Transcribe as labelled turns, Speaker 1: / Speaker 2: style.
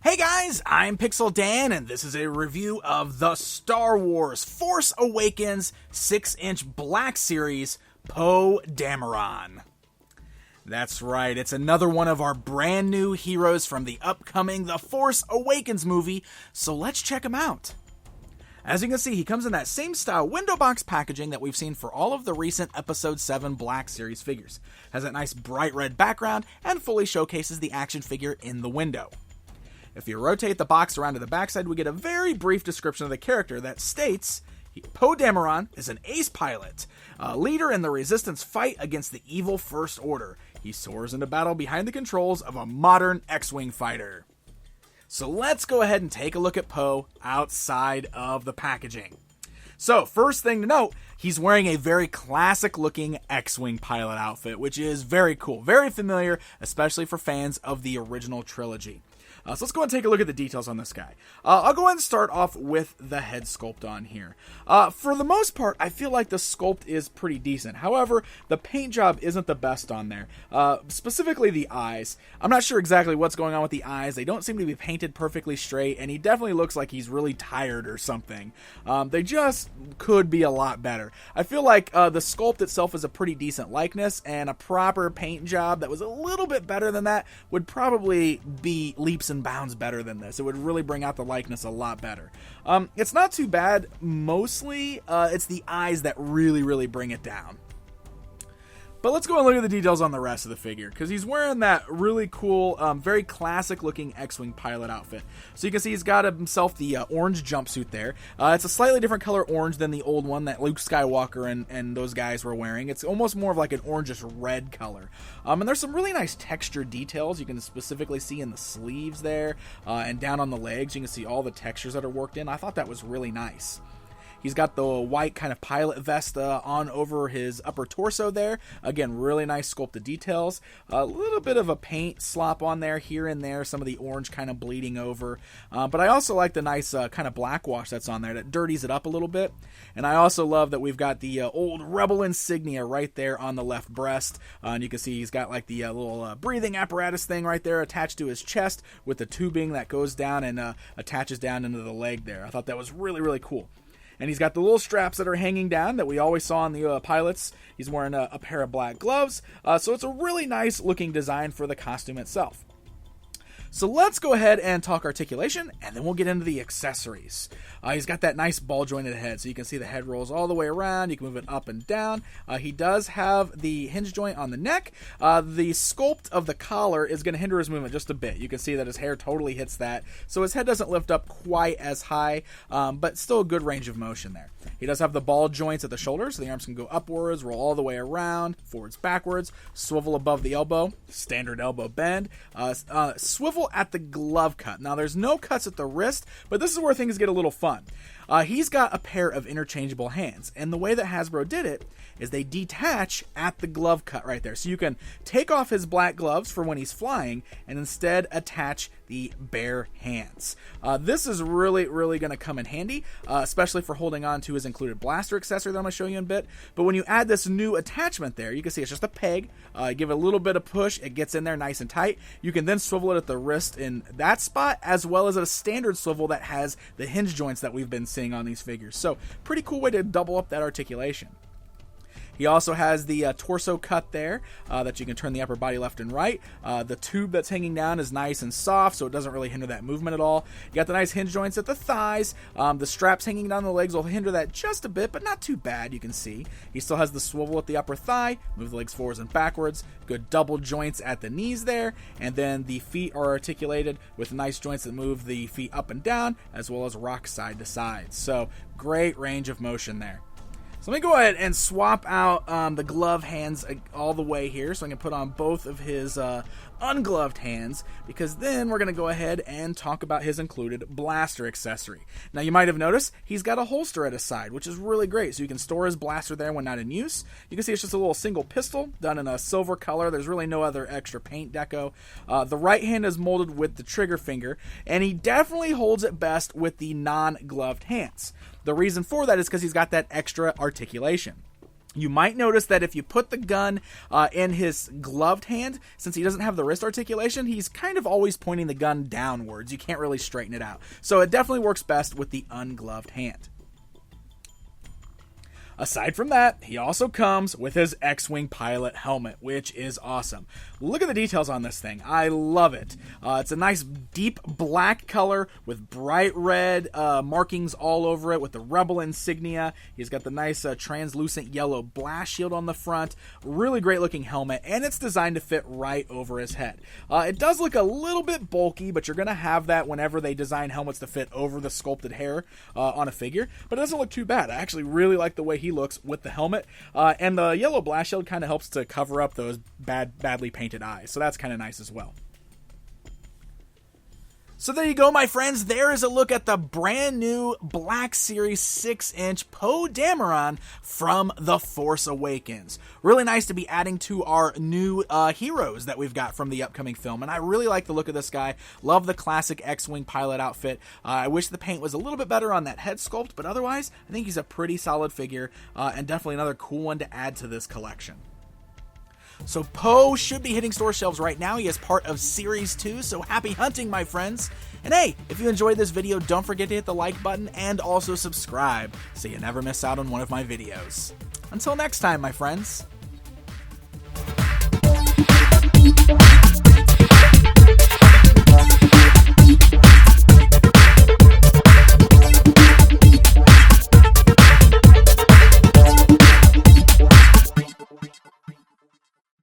Speaker 1: Hey guys, I'm Pixel Dan, and this is a review of the Star Wars Force Awakens 6-inch Black Series Poe Dameron. That's right, it's another one of our brand new heroes from the upcoming The Force Awakens movie, so let's check him out. As you can see, he comes in that same style window box packaging that we've seen for all of the recent Episode 7 Black Series figures. Has that nice bright red background and fully showcases the action figure in the window. If you rotate the box around to the backside, we get a very brief description of the character that states, Poe Dameron is an ace pilot, a leader in the Resistance fight against the evil First Order. He soars into battle behind the controls of a modern X-Wing fighter. So let's go ahead and take a look at Poe outside of the packaging. So first thing to note, he's wearing a very classic looking X-Wing pilot outfit, which is very cool, very familiar, especially for fans of the original trilogy. So let's go and take a look at the details on this guy. I'll go ahead and start off with the head sculpt on here. For the most part, I feel like the sculpt is pretty decent. However, the paint job isn't the best on there. Specifically the eyes. I'm not sure exactly what's going on with the eyes. They don't seem to be painted perfectly straight, and he definitely looks like he's really tired or something. They just could be a lot better. I feel like the sculpt itself is a pretty decent likeness, and a proper paint job that was a little bit better than that would probably be leaps and bounds better than this. It would really bring out the likeness a lot better. It's not too bad. Mostly, it's the eyes that really bring it down. But let's go and look at the details on the rest of the figure, because he's wearing that really cool, very classic looking X-Wing pilot outfit. So you can see he's got himself the orange jumpsuit there. It's a slightly different color orange than the old one that Luke Skywalker and those guys were wearing. It's almost more of like an orangish red color. And there's some really nice texture details you can specifically see in the sleeves there, and down on the legs. You can see all the textures that are worked in. I thought that was really nice. He's got the white kind of pilot vest on over his upper torso there. Again, really nice sculpted details. A little bit of a paint slop on there, here and there. Some of the orange kind of bleeding over. But I also like the nice kind of black wash that's on there that dirties it up a little bit. And I also love that we've got the old Rebel insignia right there on the left breast. And you can see he's got like the little breathing apparatus thing right there attached to his chest with the tubing that goes down and attaches down into the leg there. I thought that was really cool. And he's got the little straps that are hanging down that we always saw in the pilots. He's wearing a pair of black gloves. So it's a really nice looking design for the costume itself. So let's go ahead and talk articulation, and then we'll get into the accessories. He's got that nice ball jointed head, so you can see the head rolls all the way around. You can move it up and down. He does have the hinge joint on the neck. The sculpt of the collar is going to hinder his movement just a bit. You can see that his hair totally hits that, so his head doesn't lift up quite as high, but still a good range of motion there. He does have the ball joints at the shoulders, so the arms can go upwards, roll all the way around, forwards, backwards, swivel above the elbow, standard elbow bend, swivel at the glove cut. Now, there's no cuts at the wrist, but this is where things get a little fun. He's got a pair of interchangeable hands, and the way that Hasbro did it is they detach at the glove cut right there. So you can take off his black gloves for when he's flying and instead attach the bare hands. This is really going to come in handy, especially for holding on to his included blaster accessory that I'm going to show you in a bit. But when you add this new attachment there, you can see it's just a peg. Give it a little bit of push, it gets in there nice and tight. You can then swivel it at the wrist in that spot, as well as a standard swivel that has the hinge joints that we've been seeing on these figures. So pretty cool way to double up that articulation. He also has the torso cut there that you can turn the upper body left and right. The tube that's hanging down is nice and soft, so it doesn't really hinder that movement at all. You got the nice hinge joints at the thighs. The straps hanging down the legs will hinder that just a bit, but not too bad, you can see. He still has the swivel at the upper thigh. Move the legs forwards and backwards. Good double joints at the knees there. And then the feet are articulated with nice joints that move the feet up and down, as well as rock side to side. So great range of motion there. So let me go ahead and swap out the glove hands all the way here, so I can put on both of his ungloved hands, because then we're going to go ahead and talk about his included blaster accessory. Now, you might have noticed he's got a holster at his side, which is really great, so you can store his blaster there when not in use. You can see it's just a little single pistol done in a silver color. There's really no other extra paint deco. The right hand is molded with the trigger finger, and he definitely holds it best with the non-gloved hands. The reason for that is because he's got that extra articulation. You might notice that if you put the gun in his gloved hand, since he doesn't have the wrist articulation, he's kind of always pointing the gun downwards. You can't really straighten it out. So it definitely works best with the ungloved hand. Aside from that, he also comes with his X-Wing pilot helmet, which is awesome. Look at the details on this thing. I love it. It's a nice deep black color with bright red markings all over it with the Rebel insignia. He's got the nice translucent yellow blast shield on the front. Really great looking helmet, and it's designed to fit right over his head. It does look a little bit bulky, but you're going to have that whenever they design helmets to fit over the sculpted hair on a figure, but it doesn't look too bad. I actually really like the way he looks with the helmet, and the yellow blast shield kind of helps to cover up those badly painted eyes, so that's kind of nice as well. So there you go, my friends. There is a look at the brand new Black Series 6-inch Poe Dameron from The Force Awakens. Really nice to be adding to our new heroes that we've got from the upcoming film, and I really like the look of this guy. Love the classic X-Wing pilot outfit. I wish the paint was a little bit better on that head sculpt, but otherwise, I think he's a pretty solid figure, and definitely another cool one to add to this collection. So Poe should be hitting store shelves right now. He is part of Series 2, so happy hunting, my friends. And hey, if you enjoyed this video, don't forget to hit the like button and also subscribe so you never miss out on one of my videos. Until next time, my friends.